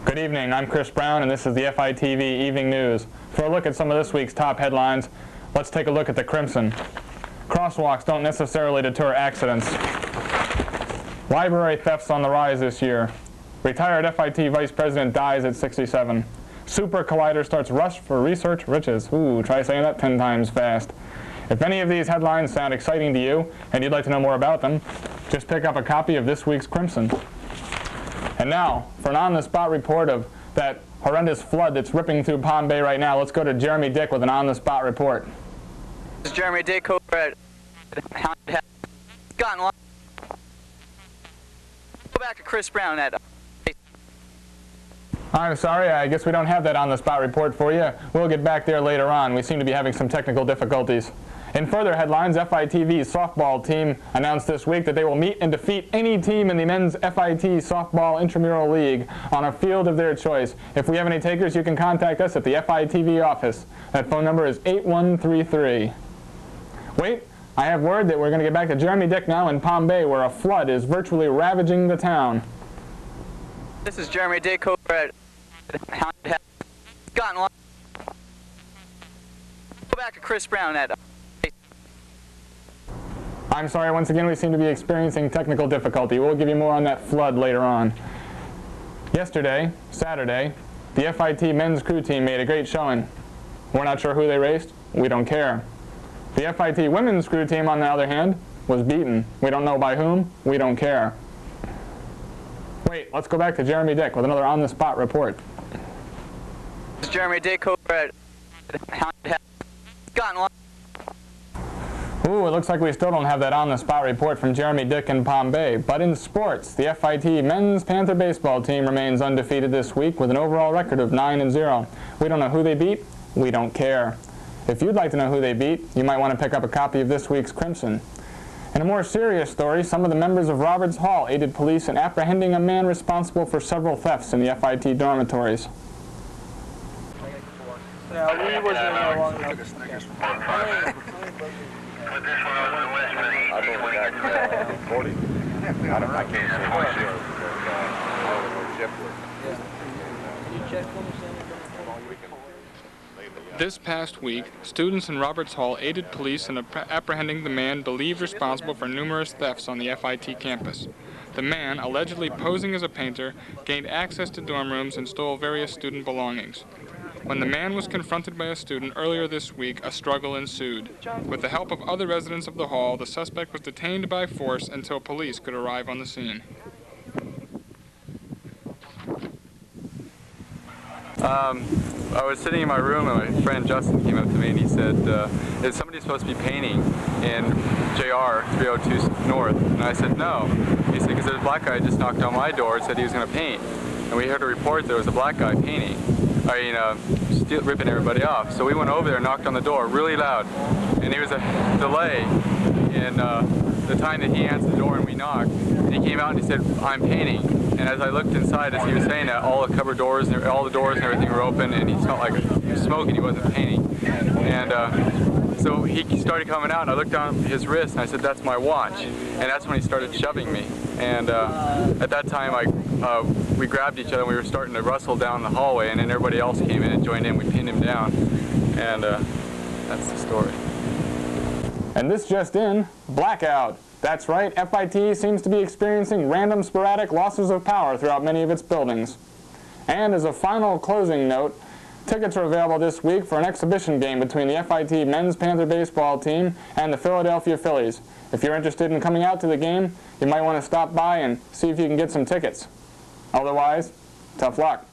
Good evening, I'm Chris Brown and this is the FITV Evening News. For a look at some of this week's top headlines, let's take a look at the Crimson. Crosswalks don't necessarily deter accidents. Library thefts on the rise this year. Retired FIT Vice President dies at 67. Super Collider starts rush for research riches. Ooh, try saying that 10 times fast. If any of these headlines sound exciting to you and you'd like to know more about them, just pick up a copy of this week's Crimson. And now, for an on-the-spot report of that horrendous flood that's ripping through Palm Bay right now, let's go to Jeremy Dick with an on-the-spot report. This is Jeremy Dick over at gotten long. Go back to Chris Brown at. I'm sorry, I guess we don't have that on-the-spot report for you. We'll get back there later on. We seem to be having some technical difficulties. In further headlines, FITV's softball team announced this week that they will meet and defeat any team in the men's FIT Softball Intramural League on a field of their choice. If we have any takers, you can contact us at the FITV office. That phone number is 8133. Wait, I have word that we're going to get back to Jeremy Dick now in Palm Bay, where a flood is virtually ravaging the town. This is Jeremy Dick over at gotten long. Go back to Chris Brown at. I'm sorry, once again we seem to be experiencing technical difficulty. We'll give you more on that flood later on. Yesterday, Saturday, the FIT men's crew team made a great showing. We're not sure who they raced. We don't care. The FIT women's crew team, on the other hand, was beaten. We don't know by whom. We don't care. Wait, let's go back to Jeremy Dick with another on-the-spot report. This is Jeremy Dick over at gotten long. Ooh, it looks like we still don't have that on-the-spot report from Jeremy Dick in Palm Bay. But in sports, the FIT men's Panther baseball team remains undefeated this week with an overall record of 9-0. We don't know who they beat. We don't care. If you'd like to know who they beat, you might want to pick up a copy of this week's Crimson. In a more serious story, some of the members of Roberts Hall aided police in apprehending a man responsible for several thefts in the FIT dormitories. Yeah, we wasn't there long enough. I can't This past week, students in Roberts Hall aided police in apprehending the man believed responsible for numerous thefts on the FIT campus. The man, allegedly posing as a painter, gained access to dorm rooms and stole various student belongings. When the man was confronted by a student earlier this week, a struggle ensued. With the help of other residents of the hall, the suspect was detained by force until police could arrive on the scene. I was sitting in my room and my friend Justin came up to me and he said, is somebody supposed to be painting in JR 302 North? And I said, no. He said, because there's a black guy just knocked on my door and said he was going to paint. And we heard a report there was a black guy painting. Ripping everybody off. So we went over there and knocked on the door really loud. And there was a delay in the time that he answered the door and we knocked. And he came out and he said, I'm painting. And as I looked inside, as he was saying that, all the cupboard doors, and all the doors and everything were open, and he smelled like smoke and he wasn't painting. And so he started coming out and I looked down at his wrist and I said, that's my watch. And that's when he started shoving me. And at that time we grabbed each other and we were starting to rustle down the hallway, and then everybody else came in and joined in. We pinned him down. And that's the story. And this just in, blackout. That's right, FIT seems to be experiencing random sporadic losses of power throughout many of its buildings. And as a final closing note, tickets are available this week for an exhibition game between the FIT men's Panther baseball team and the Philadelphia Phillies. If you're interested in coming out to the game, you might want to stop by and see if you can get some tickets. Otherwise, tough luck.